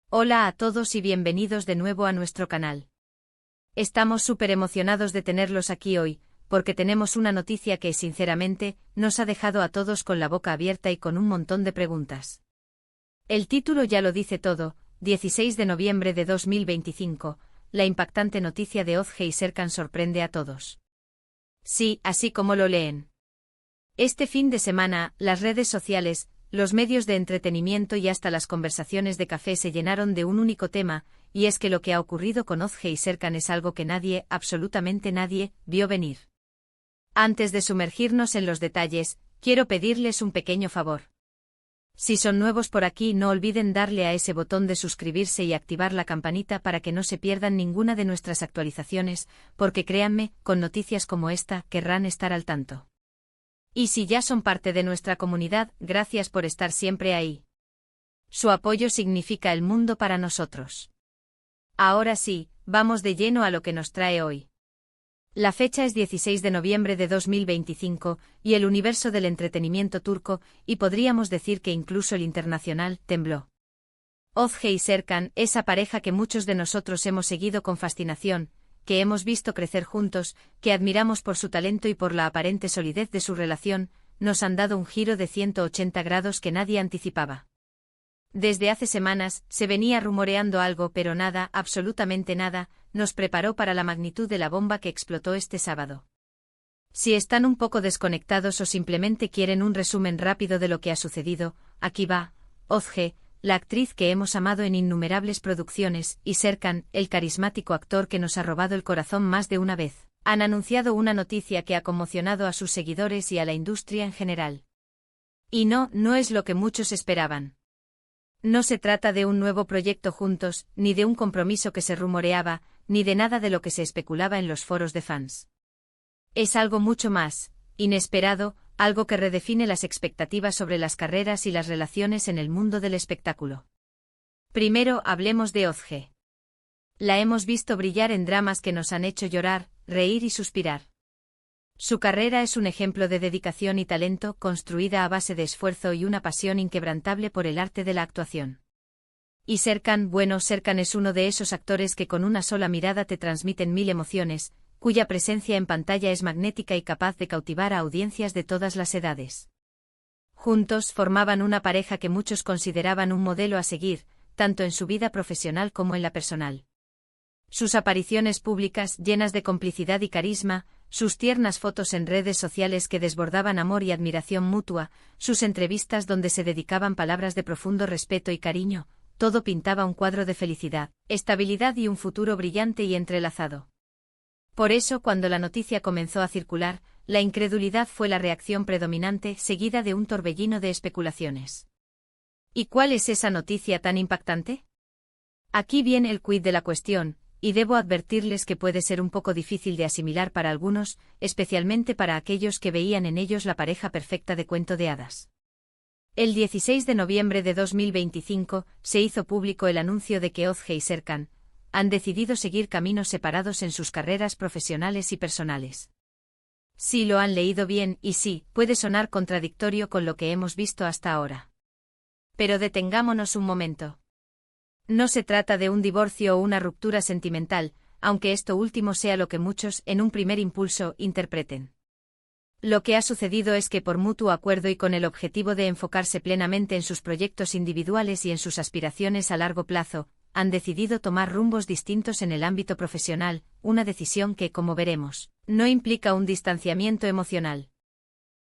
Hola a todos y bienvenidos de nuevo a nuestro canal. Estamos súper emocionados de tenerlos aquí hoy, porque tenemos una noticia que, sinceramente, nos ha dejado a todos con la boca abierta y con un montón de preguntas. El título ya lo dice todo: 16 de noviembre de 2025, la impactante noticia de Ozge y Serkan sorprende a todos. Sí, así como lo leen. Este fin de semana, las redes sociales, los medios de entretenimiento y hasta las conversaciones de café se llenaron de un único tema, y es que lo que ha ocurrido con Ozge y Serkan es algo que nadie, absolutamente nadie, vio venir. Antes de sumergirnos en los detalles, quiero pedirles un pequeño favor. Si son nuevos por aquí, no olviden darle a ese botón de suscribirse y activar la campanita para que no se pierdan ninguna de nuestras actualizaciones, porque créanme, con noticias como esta, querrán estar al tanto. Y si ya son parte de nuestra comunidad, gracias por estar siempre ahí. Su apoyo significa el mundo para nosotros. Ahora sí, vamos de lleno a lo que nos trae hoy. La fecha es 16 de noviembre de 2025, y el universo del entretenimiento turco, y podríamos decir que incluso el internacional, tembló. Ozge y Serkan, esa pareja que muchos de nosotros hemos seguido con fascinación, que hemos visto crecer juntos, que admiramos por su talento y por la aparente solidez de su relación, nos han dado un giro de 180 grados que nadie anticipaba. Desde hace semanas, se venía rumoreando algo, pero nada, absolutamente nada, nos preparó para la magnitud de la bomba que explotó este sábado. Si están un poco desconectados o simplemente quieren un resumen rápido de lo que ha sucedido, aquí va: Ozge, la actriz que hemos amado en innumerables producciones, y Serkan, el carismático actor que nos ha robado el corazón más de una vez, han anunciado una noticia que ha conmocionado a sus seguidores y a la industria en general. Y no es lo que muchos esperaban. No se trata de un nuevo proyecto juntos, ni de un compromiso que se rumoreaba, ni de nada de lo que se especulaba en los foros de fans. Es algo mucho más inesperado, algo que redefine las expectativas sobre las carreras y las relaciones en el mundo del espectáculo. Primero hablemos de Ozge. La hemos visto brillar en dramas que nos han hecho llorar, reír y suspirar. Su carrera es un ejemplo de dedicación y talento, construida a base de esfuerzo y una pasión inquebrantable por el arte de la actuación. Y Serkan, bueno, Serkan es uno de esos actores que con una sola mirada te transmiten mil emociones, cuya presencia en pantalla es magnética y capaz de cautivar a audiencias de todas las edades. Juntos formaban una pareja que muchos consideraban un modelo a seguir, tanto en su vida profesional como en la personal. Sus apariciones públicas, llenas de complicidad y carisma, sus tiernas fotos en redes sociales que desbordaban amor y admiración mutua, sus entrevistas donde se dedicaban palabras de profundo respeto y cariño, todo pintaba un cuadro de felicidad, estabilidad y un futuro brillante y entrelazado. Por eso, cuando la noticia comenzó a circular, la incredulidad fue la reacción predominante, seguida de un torbellino de especulaciones. ¿Y cuál es esa noticia tan impactante? Aquí viene el quid de la cuestión, y debo advertirles que puede ser un poco difícil de asimilar para algunos, especialmente para aquellos que veían en ellos la pareja perfecta de cuento de hadas. El 16 de noviembre de 2025 se hizo público el anuncio de que Ozge y Serkan han decidido seguir caminos separados en sus carreras profesionales y personales. Sí, lo han leído bien, y sí, puede sonar contradictorio con lo que hemos visto hasta ahora. Pero detengámonos un momento. No se trata de un divorcio o una ruptura sentimental, aunque esto último sea lo que muchos, en un primer impulso, interpreten. Lo que ha sucedido es que por mutuo acuerdo y con el objetivo de enfocarse plenamente en sus proyectos individuales y en sus aspiraciones a largo plazo, han decidido tomar rumbos distintos en el ámbito profesional, una decisión que, como veremos, no implica un distanciamiento emocional.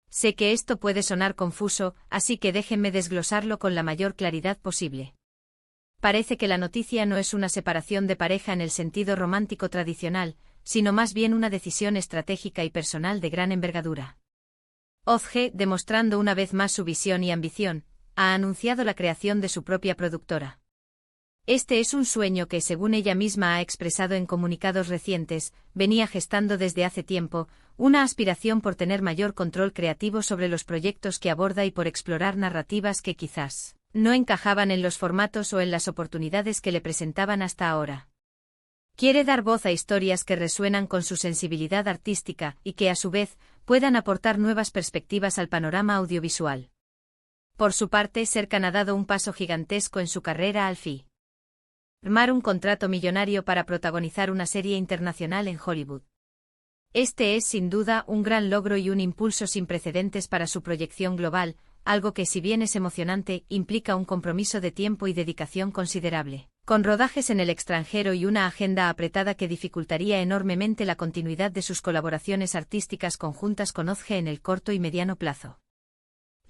Sé que esto puede sonar confuso, así que déjenme desglosarlo con la mayor claridad posible. Parece que la noticia no es una separación de pareja en el sentido romántico tradicional, sino más bien una decisión estratégica y personal de gran envergadura. Ozge, demostrando una vez más su visión y ambición, ha anunciado la creación de su propia productora. Este es un sueño que, según ella misma ha expresado en comunicados recientes, venía gestando desde hace tiempo, una aspiración por tener mayor control creativo sobre los proyectos que aborda y por explorar narrativas que quizás no encajaban en los formatos o en las oportunidades que le presentaban hasta ahora. Quiere dar voz a historias que resuenan con su sensibilidad artística y que, a su vez, puedan aportar nuevas perspectivas al panorama audiovisual. Por su parte, Serkan ha dado un paso gigantesco en su carrera al fin. firmar un contrato millonario para protagonizar una serie internacional en Hollywood. Este es sin duda un gran logro y un impulso sin precedentes para su proyección global, algo que si bien es emocionante, implica un compromiso de tiempo y dedicación considerable, con rodajes en el extranjero y una agenda apretada que dificultaría enormemente la continuidad de sus colaboraciones artísticas conjuntas con Ozge en el corto y mediano plazo.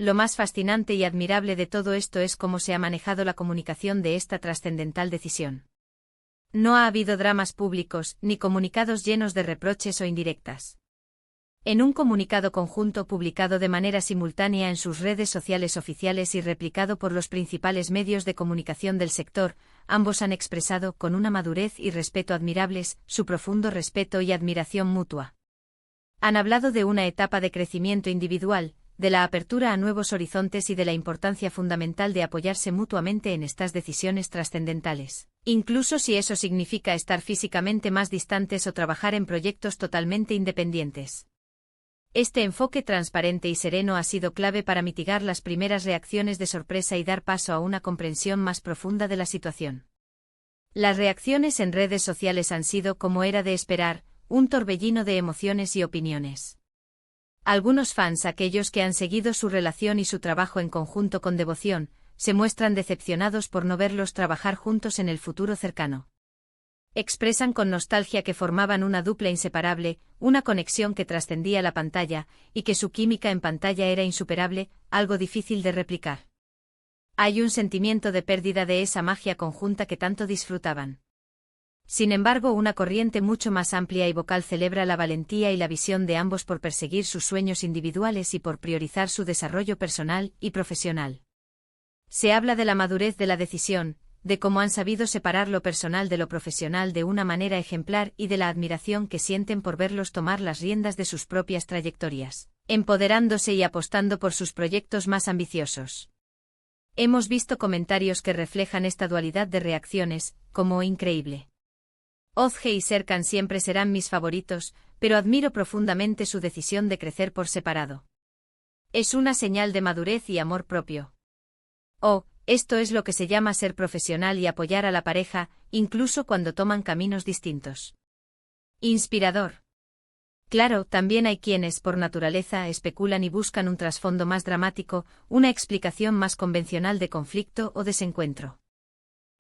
Lo más fascinante y admirable de todo esto es cómo se ha manejado la comunicación de esta trascendental decisión. No ha habido dramas públicos, ni comunicados llenos de reproches o indirectas. En un comunicado conjunto publicado de manera simultánea en sus redes sociales oficiales y replicado por los principales medios de comunicación del sector, ambos han expresado, con una madurez y respeto admirables, su profundo respeto y admiración mutua. Han hablado de una etapa de crecimiento individual, de la apertura a nuevos horizontes y de la importancia fundamental de apoyarse mutuamente en estas decisiones trascendentales, incluso si eso significa estar físicamente más distantes o trabajar en proyectos totalmente independientes. Este enfoque transparente y sereno ha sido clave para mitigar las primeras reacciones de sorpresa y dar paso a una comprensión más profunda de la situación. Las reacciones en redes sociales han sido, como era de esperar, un torbellino de emociones y opiniones. Algunos fans, aquellos que han seguido su relación y su trabajo en conjunto con devoción, se muestran decepcionados por no verlos trabajar juntos en el futuro cercano. Expresan con nostalgia que formaban una dupla inseparable, una conexión que trascendía la pantalla, y que su química en pantalla era insuperable, algo difícil de replicar. Hay un sentimiento de pérdida de esa magia conjunta que tanto disfrutaban. Sin embargo, una corriente mucho más amplia y vocal celebra la valentía y la visión de ambos por perseguir sus sueños individuales y por priorizar su desarrollo personal y profesional. Se habla de la madurez de la decisión, de cómo han sabido separar lo personal de lo profesional de una manera ejemplar y de la admiración que sienten por verlos tomar las riendas de sus propias trayectorias, empoderándose y apostando por sus proyectos más ambiciosos. Hemos visto comentarios que reflejan esta dualidad de reacciones, como increíble. Ozge y Serkan siempre serán mis favoritos, pero admiro profundamente su decisión de crecer por separado. Es una señal de madurez y amor propio. Oh, esto es lo que se llama ser profesional y apoyar a la pareja, incluso cuando toman caminos distintos. Inspirador. Claro, también hay quienes, por naturaleza, especulan y buscan un trasfondo más dramático, una explicación más convencional de conflicto o desencuentro.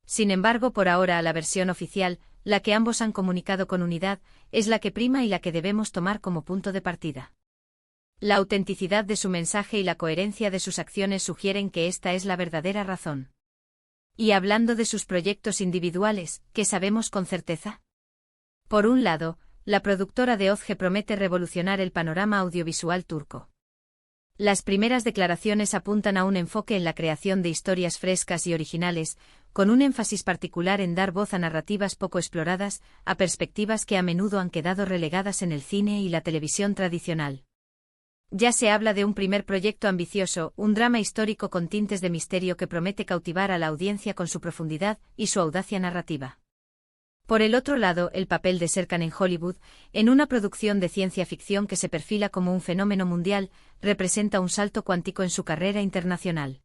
Sin embargo, por ahora la versión oficial, la que ambos han comunicado con unidad, es la que prima y la que debemos tomar como punto de partida. La autenticidad de su mensaje y la coherencia de sus acciones sugieren que esta es la verdadera razón. Y hablando de sus proyectos individuales, ¿qué sabemos con certeza? Por un lado, la productora de Ozge promete revolucionar el panorama audiovisual turco. Las primeras declaraciones apuntan a un enfoque en la creación de historias frescas y originales, con un énfasis particular en dar voz a narrativas poco exploradas, a perspectivas que a menudo han quedado relegadas en el cine y la televisión tradicional. Ya se habla de un primer proyecto ambicioso, un drama histórico con tintes de misterio que promete cautivar a la audiencia con su profundidad y su audacia narrativa. Por el otro lado, el papel de Serkan en Hollywood, en una producción de ciencia ficción que se perfila como un fenómeno mundial, representa un salto cuántico en su carrera internacional.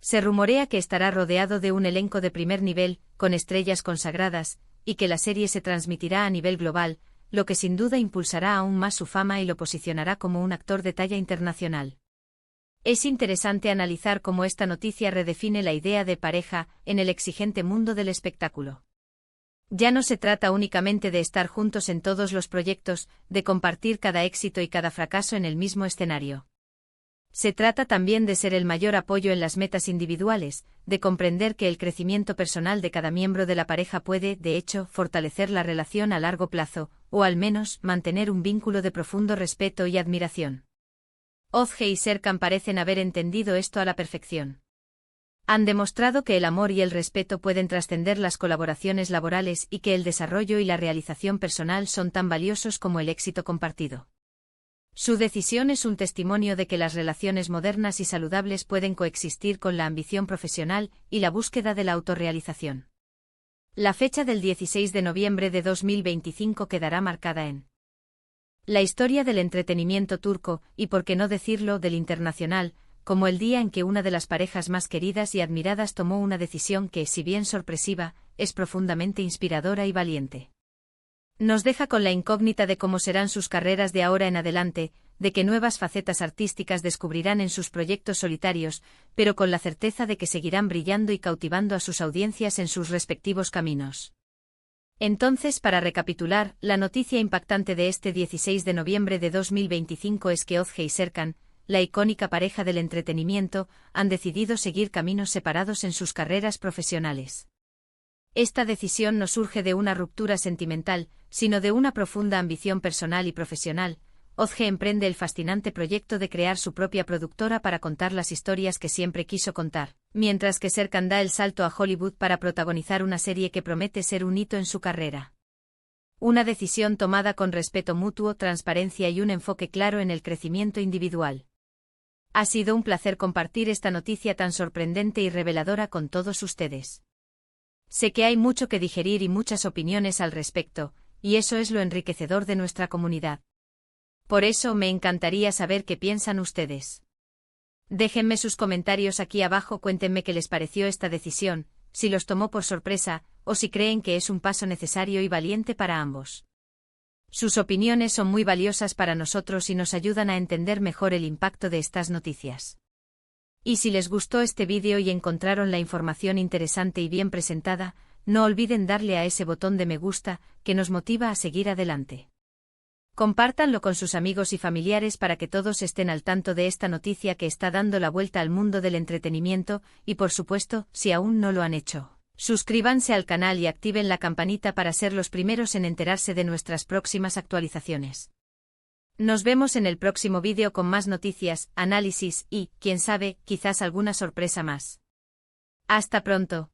Se rumorea que estará rodeado de un elenco de primer nivel, con estrellas consagradas, y que la serie se transmitirá a nivel global, lo que sin duda impulsará aún más su fama y lo posicionará como un actor de talla internacional. Es interesante analizar cómo esta noticia redefine la idea de pareja en el exigente mundo del espectáculo. Ya no se trata únicamente de estar juntos en todos los proyectos, de compartir cada éxito y cada fracaso en el mismo escenario. Se trata también de ser el mayor apoyo en las metas individuales, de comprender que el crecimiento personal de cada miembro de la pareja puede, de hecho, fortalecer la relación a largo plazo, o al menos, mantener un vínculo de profundo respeto y admiración. Ozge y Serkan parecen haber entendido esto a la perfección. Han demostrado que el amor y el respeto pueden trascender las colaboraciones laborales y que el desarrollo y la realización personal son tan valiosos como el éxito compartido. Su decisión es un testimonio de que las relaciones modernas y saludables pueden coexistir con la ambición profesional y la búsqueda de la autorrealización. La fecha del 16 de noviembre de 2025 quedará marcada en la historia del entretenimiento turco, y por qué no decirlo del internacional, como el día en que una de las parejas más queridas y admiradas tomó una decisión que, si bien sorpresiva, es profundamente inspiradora y valiente. Nos deja con la incógnita de cómo serán sus carreras de ahora en adelante, de qué nuevas facetas artísticas descubrirán en sus proyectos solitarios, pero con la certeza de que seguirán brillando y cautivando a sus audiencias en sus respectivos caminos. Entonces, para recapitular, la noticia impactante de este 16 de noviembre de 2025 es que Ozge y Serkan, la icónica pareja del entretenimiento, han decidido seguir caminos separados en sus carreras profesionales. Esta decisión no surge de una ruptura sentimental, sino de una profunda ambición personal y profesional. Ozge emprende el fascinante proyecto de crear su propia productora para contar las historias que siempre quiso contar, mientras que Serkan da el salto a Hollywood para protagonizar una serie que promete ser un hito en su carrera. Una decisión tomada con respeto mutuo, transparencia y un enfoque claro en el crecimiento individual. Ha sido un placer compartir esta noticia tan sorprendente y reveladora con todos ustedes. Sé que hay mucho que digerir y muchas opiniones al respecto, y eso es lo enriquecedor de nuestra comunidad. Por eso me encantaría saber qué piensan ustedes. Déjenme sus comentarios aquí abajo, cuéntenme qué les pareció esta decisión, si los tomó por sorpresa, o si creen que es un paso necesario y valiente para ambos. Sus opiniones son muy valiosas para nosotros y nos ayudan a entender mejor el impacto de estas noticias. Y si les gustó este vídeo y encontraron la información interesante y bien presentada, no olviden darle a ese botón de me gusta, que nos motiva a seguir adelante. Compártanlo con sus amigos y familiares para que todos estén al tanto de esta noticia que está dando la vuelta al mundo del entretenimiento, y por supuesto, si aún no lo han hecho, suscríbanse al canal y activen la campanita para ser los primeros en enterarse de nuestras próximas actualizaciones. Nos vemos en el próximo vídeo con más noticias, análisis y, quién sabe, quizás alguna sorpresa más. Hasta pronto.